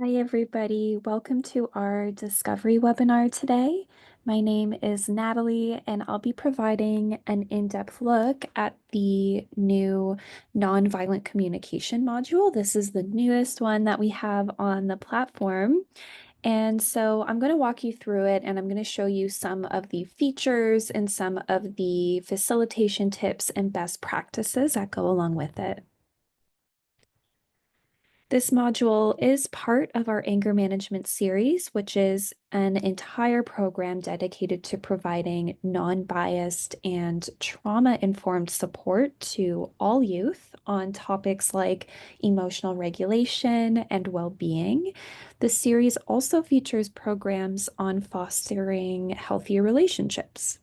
Hi, everybody. Welcome to our discovery webinar today. My name is Natalie, and I'll be providing an in-depth look at the new nonviolent communication module. This is the newest one that we have on the platform. And so I'm going to walk you through it, and I'm going to show you some of the features and some of the facilitation tips and best practices that go along with it. This module is part of our anger management series, which is an entire program dedicated to providing non-biased and trauma-informed support to all youth on topics like emotional regulation and well-being. The series also features programs on fostering healthier relationships,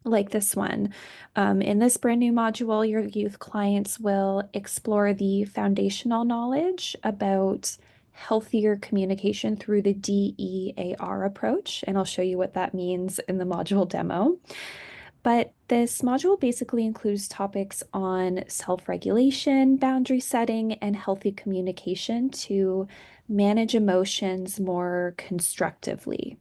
like this one. In this brand new module, your youth clients will explore the foundational knowledge about healthier communication through the DEAR approach, and I'll show you what that means in the module demo. But this module basically includes topics on self-regulation, boundary setting, and healthy communication to manage emotions more constructively.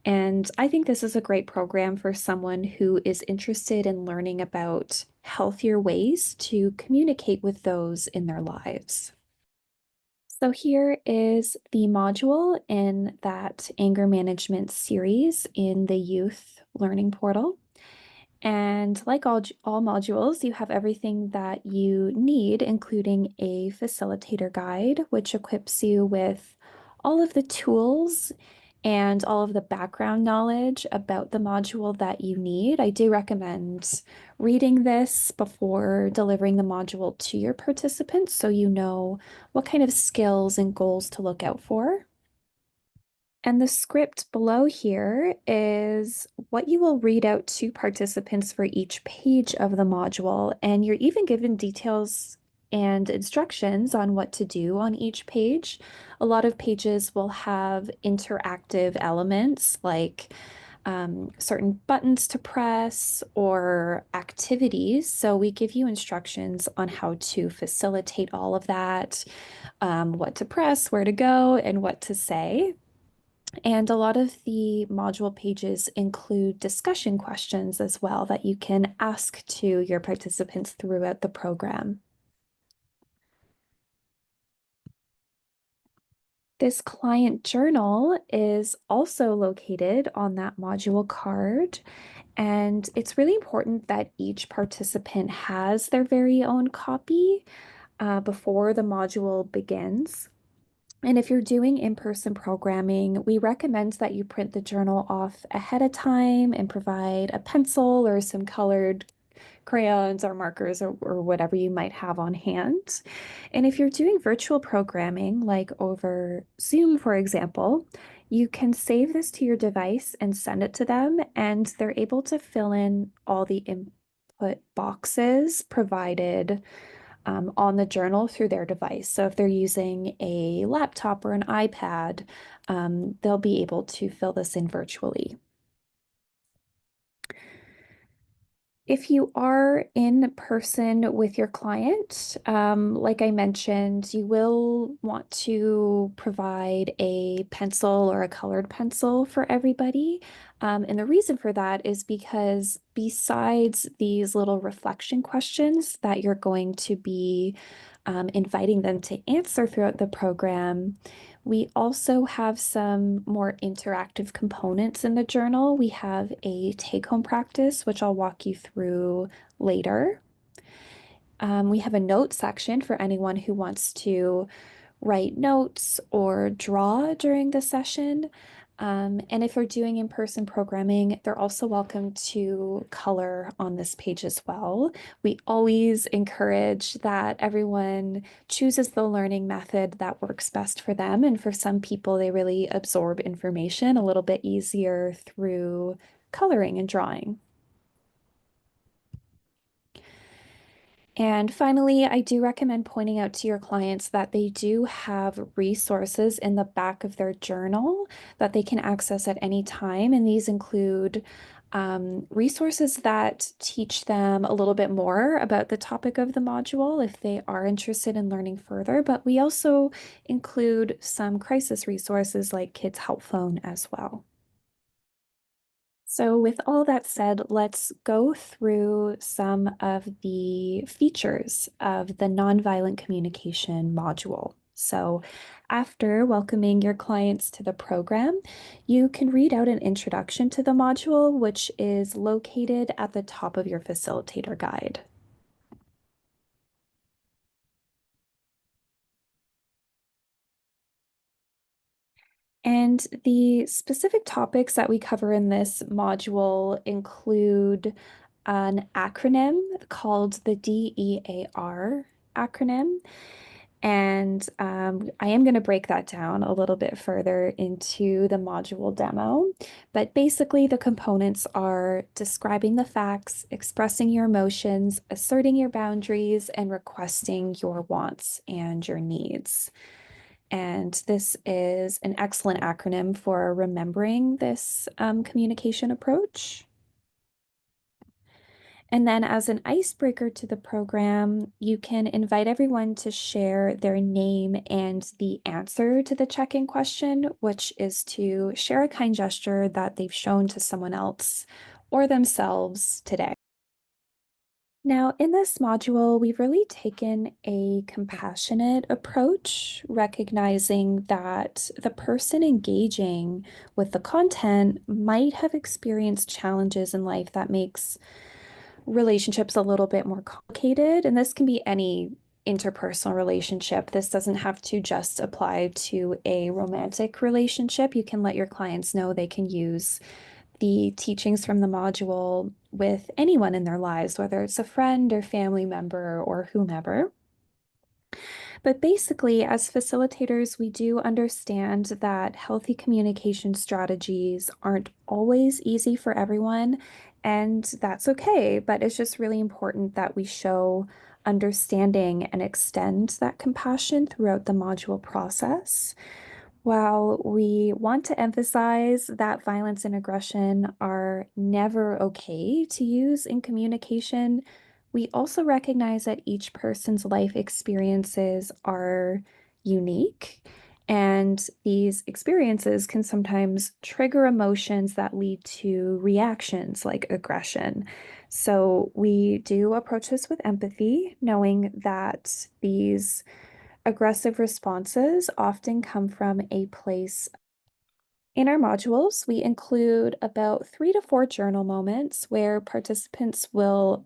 And I think this is a great program for someone who is interested in learning about healthier ways to communicate with those in their lives. So here is the module in that anger management series in the youth learning portal. And like all modules, you have everything that you need, including a facilitator guide, which equips you with all of the tools and all of the background knowledge about the module that you need. I do recommend reading this before delivering the module to your participants so you know what kind of skills and goals to look out for. And the script below here is what you will read out to participants for each page of the module. And you're even given details and instructions on what to do on each page. A lot of pages will have interactive elements like certain buttons to press or activities. So we give you instructions on how to facilitate all of that, what to press, where to go, and what to say. And a lot of the module pages include discussion questions as well that you can ask to your participants throughout the program. This client journal is also located on that module card, and it's really important that each participant has their very own copy before the module begins. And if you're doing in-person programming, we recommend that you print the journal off ahead of time and provide a pencil or some colored crayons or markers or whatever you might have on hand. And if you're doing virtual programming, like over Zoom, for example, you can save this to your device and send it to them, and they're able to fill in all the input boxes provided on the journal through their device. So if they're using a laptop or an iPad, they'll be able to fill this in virtually. If you are in person with your client, like I mentioned, you will want to provide a pencil or a colored pencil for everybody. And the reason for that is because besides these little reflection questions that you're going to be inviting them to answer throughout the program, we also have some more interactive components in the journal. We have a take-home practice, which I'll walk you through later. We have a note section for anyone who wants to write notes or draw during the session. And if you're doing in-person programming, they're also welcome to color on this page as well. We always encourage that everyone chooses the learning method that works best for them. And for some people, they really absorb information a little bit easier through coloring and drawing. And finally, I do recommend pointing out to your clients that they do have resources in the back of their journal that they can access at any time. And these include resources that teach them a little bit more about the topic of the module if they are interested in learning further, but we also include some crisis resources like Kids Help Phone as well. So with all that said, let's go through some of the features of the nonviolent communication module. So after welcoming your clients to the program, you can read out an introduction to the module, which is located at the top of your facilitator guide. And the specific topics that we cover in this module include an acronym called the DEAR acronym. And I am going to break that down a little bit further into the module demo. But basically, the components are describing the facts, expressing your emotions, asserting your boundaries, and requesting your wants and your needs. And this is an excellent acronym for remembering this communication approach. And then as an icebreaker to the program, you can invite everyone to share their name and the answer to the check-in question, which is to share a kind gesture that they've shown to someone else or themselves today. Now, in this module, we've really taken a compassionate approach, recognizing that the person engaging with the content might have experienced challenges in life that makes relationships a little bit more complicated. And this can be any interpersonal relationship. This doesn't have to just apply to a romantic relationship. You can let your clients know they can use the teachings from the module with anyone in their lives, whether it's a friend or family member or whomever. But basically, as facilitators, we do understand that healthy communication strategies aren't always easy for everyone, and that's okay. But it's just really important that we show understanding and extend that compassion throughout the module process. While we want to emphasize that violence and aggression are never okay to use in communication, we also recognize that each person's life experiences are unique, and these experiences can sometimes trigger emotions that lead to reactions like aggression. So we do approach this with empathy, knowing that these aggressive responses often come from a place. In our modules, we include about 3 to 4 journal moments where participants will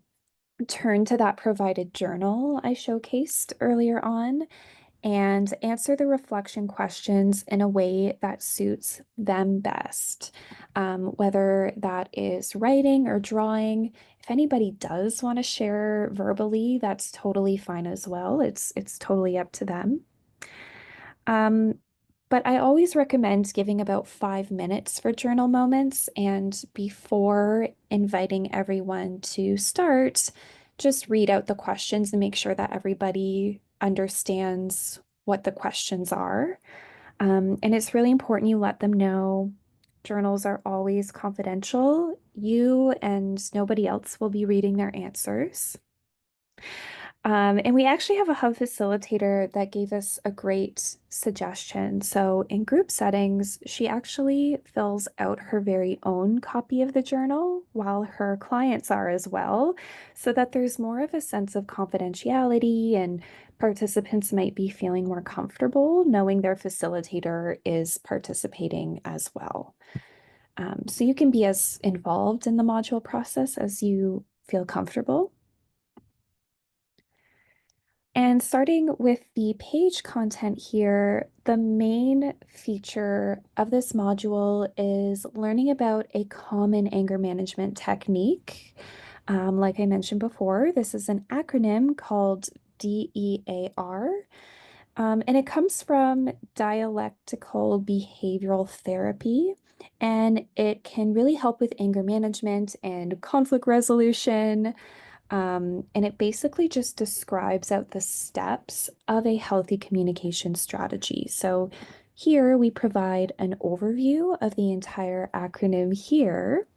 turn to that provided journal I showcased earlier on and answer the reflection questions in a way that suits them best. Whether that is writing or drawing. If anybody does want to share verbally, that's totally fine as well. It's totally up to them. Um, but I always recommend giving about 5 minutes for journal moments. And before inviting everyone to start, just read out the questions and make sure that everybody understands what the questions are. And it's really important you let them know journals are always confidential. You and nobody else will be reading their answers. And we actually have a hub facilitator that gave us a great suggestion. So in group settings, she actually fills out her very own copy of the journal while her clients are as well, so that there's more of a sense of confidentiality and participants might be feeling more comfortable knowing their facilitator is participating as well. So you can be as involved in the module process as you feel comfortable. And starting with the page content here, the main feature of this module is learning about a common anger management technique. Like I mentioned before, this is an acronym called DEAR, and it comes from dialectical behavioral therapy, and it can really help with anger management and conflict resolution. And it basically just describes out the steps of a healthy communication strategy. So here we provide an overview of the entire acronym here.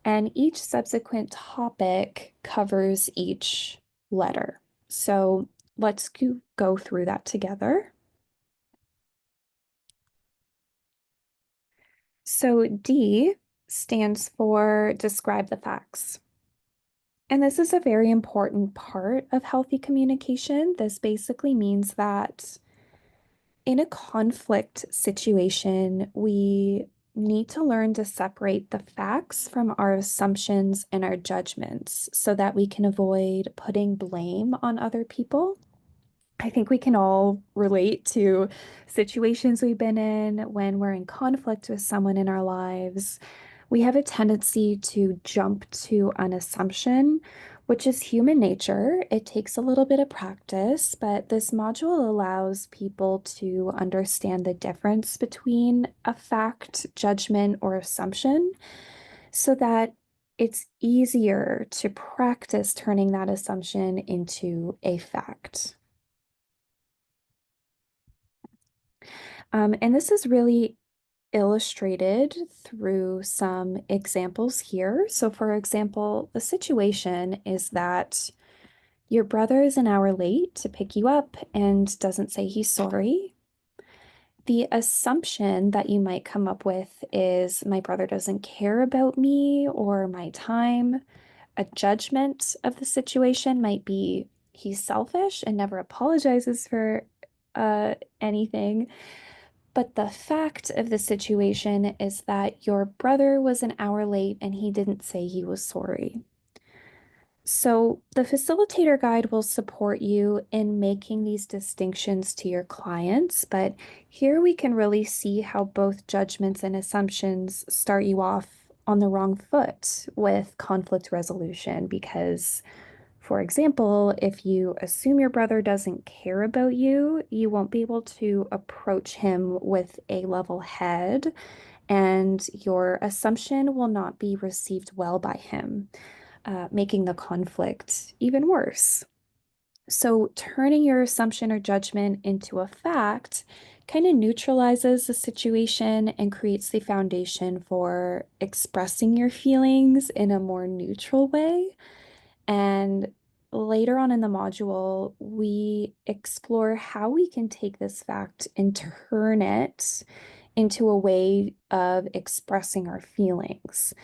And each subsequent topic covers each letter. So let's go through that together. So D stands for describe the facts. And this is a very important part of healthy communication. This basically means that in a conflict situation, we need to learn to separate the facts from our assumptions and our judgments so that we can avoid putting blame on other people. I think we can all relate to situations we've been in when we're in conflict with someone in our lives. We have a tendency to jump to an assumption, which is human nature. It takes a little bit of practice, but this module allows people to understand the difference between a fact, judgment, or assumption so that it's easier to practice turning that assumption into a fact. And this is really illustrated through some examples here. So, for example, the situation is that your brother is an hour late to pick you up and doesn't say he's sorry. The assumption that you might come up with is my brother doesn't care about me or my time. A judgment of the situation might be he's selfish and never apologizes for anything. But the fact of the situation is that your brother was an hour late and he didn't say he was sorry. So, the facilitator guide will support you in making these distinctions to your clients, but here we can really see how both judgments and assumptions start you off on the wrong foot with conflict resolution because for example, if you assume your brother doesn't care about you, you won't be able to approach him with a level head, and your assumption will not be received well by him, making the conflict even worse. So, turning your assumption or judgment into a fact kind of neutralizes the situation and creates the foundation for expressing your feelings in a more neutral way. And later on in the module, we explore how we can take this fact and turn it into a way of expressing our feelings.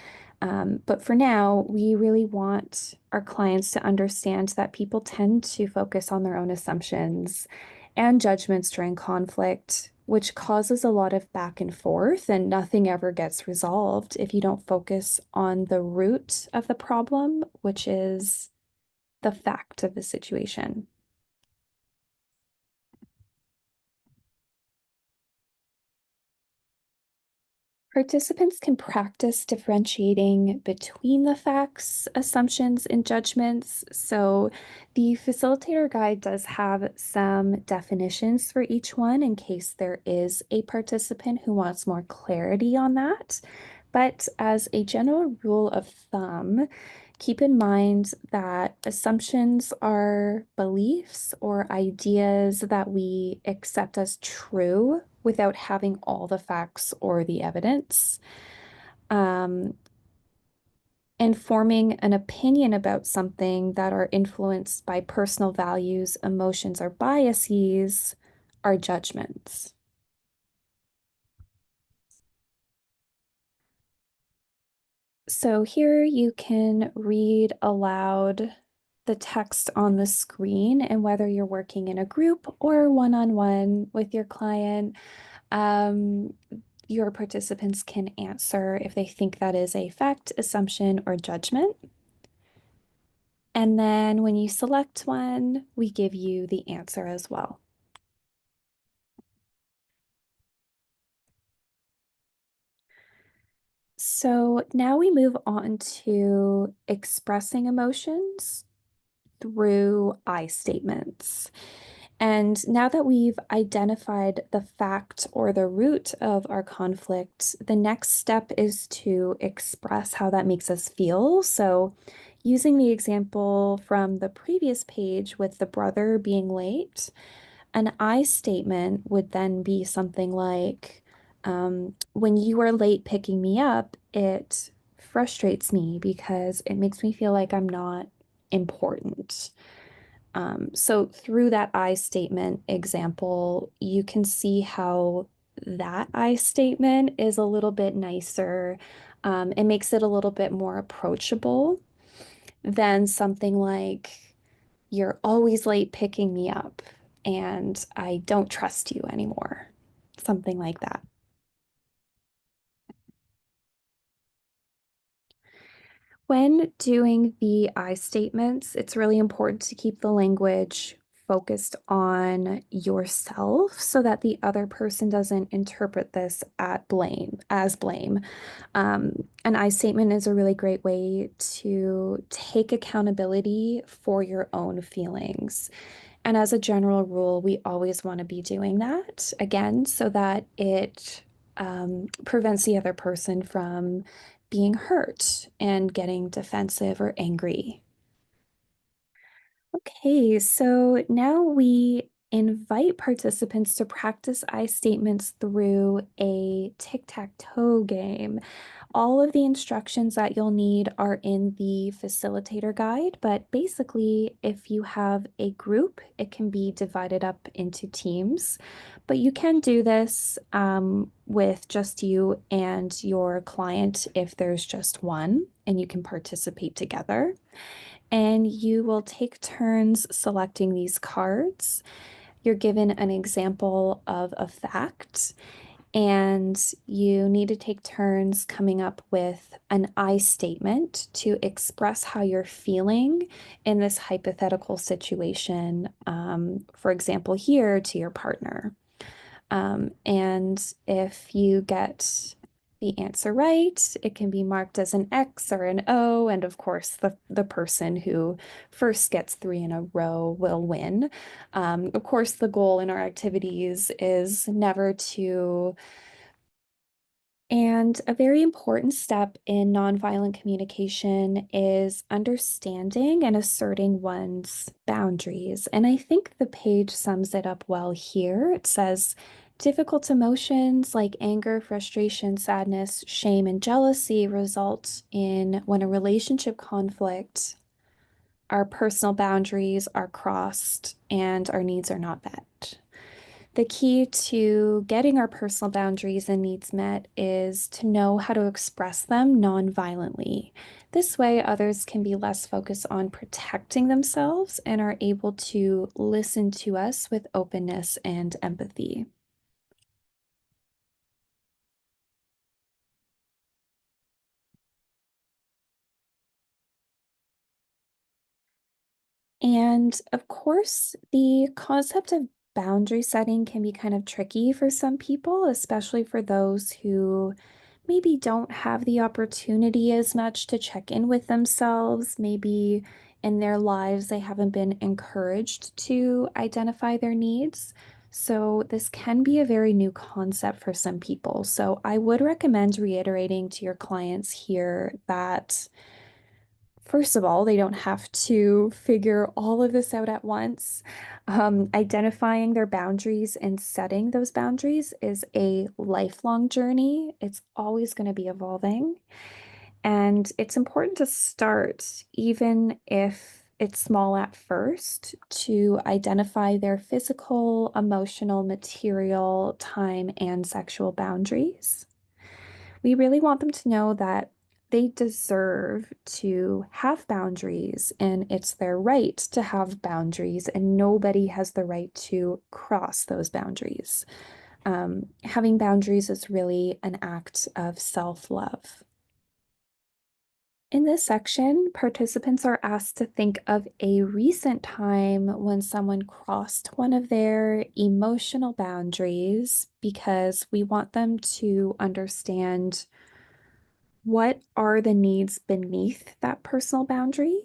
But for now, we really want our clients to understand that people tend to focus on their own assumptions and judgments during conflict, which causes a lot of back and forth, and nothing ever gets resolved if you don't focus on the root of the problem, which is the fact of the situation. Participants can practice differentiating between the facts, assumptions, and judgments. So, the facilitator guide does have some definitions for each one in case there is a participant who wants more clarity on that. But as a general rule of thumb, keep in mind that assumptions are beliefs or ideas that we accept as true without having all the facts or the evidence. Um, and forming an opinion about something that are influenced by personal values, emotions, or biases are judgments. So here you can read aloud the text on the screen, and whether you're working in a group or one-on-one with your client, um, your participants can answer if they think that is a fact, assumption, or judgment. And then when you select one, we give you the answer as well. So now we move on to expressing emotions through I statements. And now that we've identified the fact or the root of our conflict, the next step is to express how that makes us feel. So, using the example from the previous page with the brother being late, an I statement would then be something like, when you were late picking me up, it frustrates me because it makes me feel like I'm not important. So through that I statement example, you can see how that I statement is a little bit nicer. It makes it a little bit more approachable than something like, you're always late picking me up and I don't trust you anymore. Something like that. When doing the I statements, it's really important to keep the language focused on yourself so that the other person doesn't interpret this as blame. An I statement is a really great way to take accountability for your own feelings. And as a general rule, we always want to be doing that again so that it prevents the other person from being hurt and getting defensive or angry. Okay, so now we invite participants to practice I statements through a tic-tac-toe game. All of the instructions that you'll need are in the facilitator guide, but basically, if you have a group, it can be divided up into teams. But you can do this with just you and your client if there's just one, and you can participate together. And you will take turns selecting these cards. You're given an example of a fact, and you need to take turns coming up with an I statement to express how you're feeling in this hypothetical situation. For example, here to your partner. And if you get the answer right, it can be marked as an X or an O. And of course, the person who first gets three in a row will win. Of course, the goal in our activities is never to and a very important step in nonviolent communication is understanding and asserting one's boundaries. And I think the page sums it up well here. It says, difficult emotions like anger, frustration, sadness, shame, and jealousy result in when a relationship conflict, our personal boundaries are crossed and our needs are not met. The key to getting our personal boundaries and needs met is to know how to express them non-violently. This way, others can be less focused on protecting themselves and are able to listen to us with openness and empathy. And of course, the concept of boundary setting can be kind of tricky for some people, especially for those who maybe don't have the opportunity as much to check in with themselves. Maybe in their lives, they haven't been encouraged to identify their needs. So, this can be a very new concept for some people. So, I would recommend reiterating to your clients here that first of all, they don't have to figure all of this out at once. Identifying their boundaries and setting those boundaries is a lifelong journey. It's always going to be evolving. And it's important to start, even if it's small at first, to identify their physical, emotional, material, time, and sexual boundaries. We really want them to know that they deserve to have boundaries and it's their right to have boundaries, and nobody has the right to cross those boundaries. Having boundaries is really an act of self-love. In this section, participants are asked to think of a recent time when someone crossed one of their emotional boundaries because we want them to understand what are the needs beneath that personal boundary.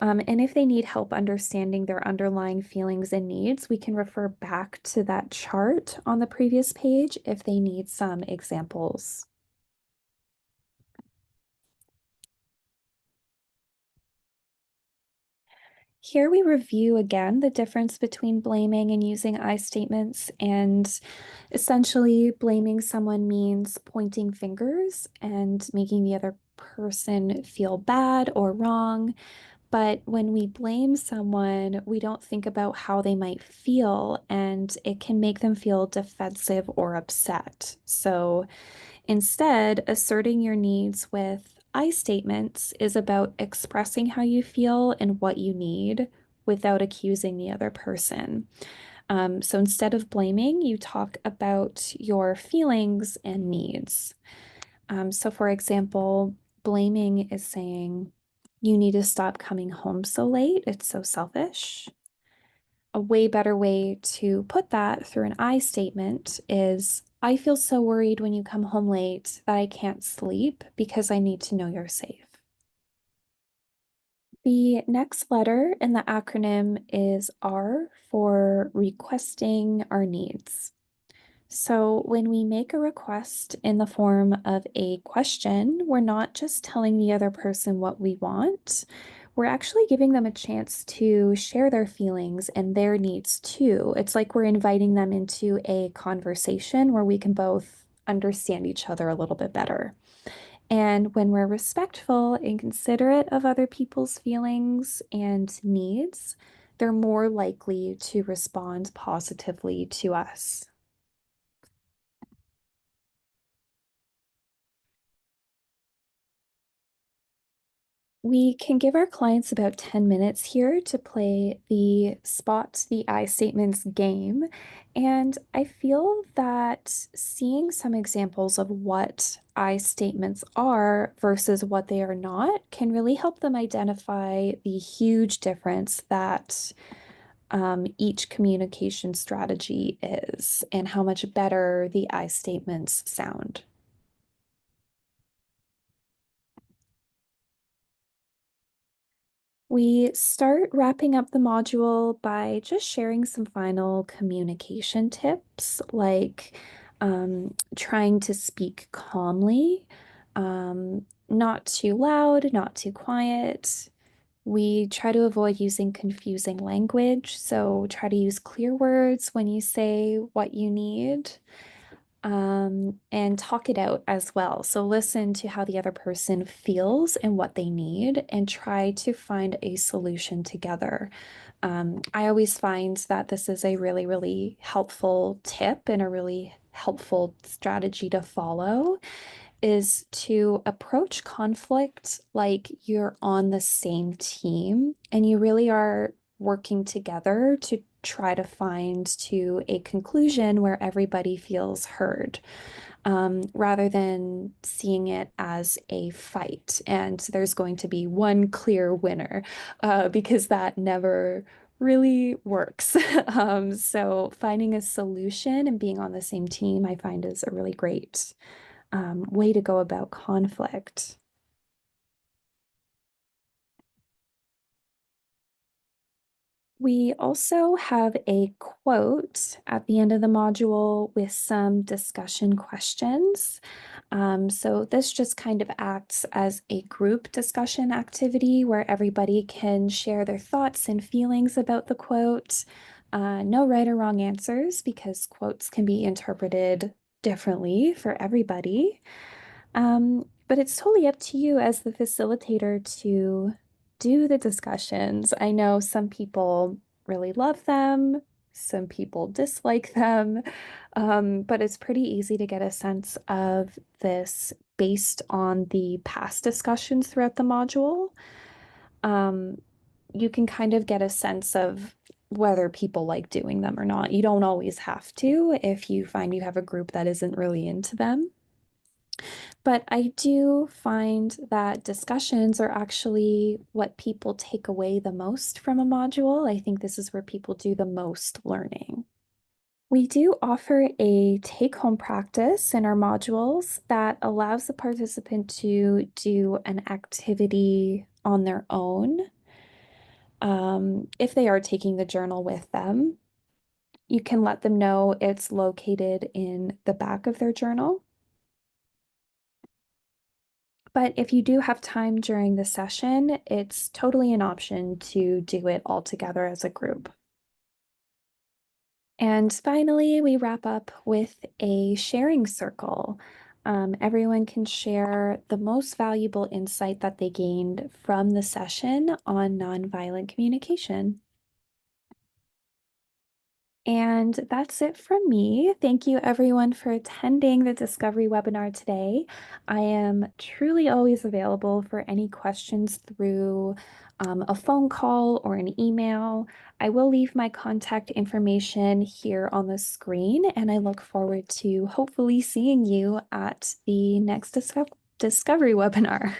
And if they need help understanding their underlying feelings and needs, we can refer back to that chart on the previous page if they need some examples. Here we review again the difference between blaming and using I statements, and essentially blaming someone means pointing fingers and making the other person feel bad or wrong. But when we blame someone, we don't think about how they might feel, and it can make them feel defensive or upset. So instead, asserting your needs with I statements is about expressing how you feel and what you need without accusing the other person. So instead of blaming, you talk about your feelings and needs. So, for example, blaming is saying, you need to stop coming home so late. It's so selfish. A way better way to put that through an I statement is, I feel so worried when you come home late that I can't sleep because I need to know you're safe. The next letter in the acronym is R for requesting our needs. So when we make a request in the form of a question, we're not just telling the other person what we want. We're actually giving them a chance to share their feelings and their needs too. It's like we're inviting them into a conversation where we can both understand each other a little bit better. And when we're respectful and considerate of other people's feelings and needs, they're more likely to respond positively to us. We can give our clients about 10 minutes here to play the spot the I statements game. And I feel that seeing some examples of what I statements are versus what they are not can really help them identify the huge difference that each communication strategy is and how much better the I statements sound. We start wrapping up the module by just sharing some final communication tips, like trying to speak calmly, not too loud, not too quiet. We try to avoid using confusing language, so try to use clear words when you say what you need, and talk it out as well. So listen to how the other person feels and what they need, and try to find a solution together. I always find that this is a really, really helpful tip and a really helpful strategy to follow is to approach conflict like you're on the same team and you really are working together to try to find to a conclusion where everybody feels heard, rather than seeing it as a fight and there's going to be one clear winner, because that never really works. So finding a solution and being on the same team, I find is a really great way to go about conflict. We also have a quote at the end of the module with some discussion questions. So this just kind of acts as a group discussion activity where everybody can share their thoughts and feelings about the quote. No right or wrong answers because quotes can be interpreted differently for everybody. But it's totally up to you as the facilitator to do the discussions. I know some people really love them, some people dislike them, but it's pretty easy to get a sense of this based on the past discussions throughout the module. Um, you can kind of get a sense of whether people like doing them or not. You don't always have to if you find you have a group that isn't really into them. But I do find that discussions are actually what people take away the most from a module. I think this is where people do the most learning. We do offer a take-home practice in our modules that allows the participant to do an activity on their own, if they are taking the journal with them. You can let them know it's located in the back of their journal. But if you do have time during the session, it's totally an option to do it all together as a group. And finally, we wrap up with a sharing circle. Everyone can share the most valuable insight that they gained from the session on nonviolent communication. And that's it from me. Thank you everyone for attending the Discovery webinar today. I am truly always available for any questions through a phone call or an email. I will leave my contact information here on the screen, and I look forward to hopefully seeing you at the next Discovery webinar.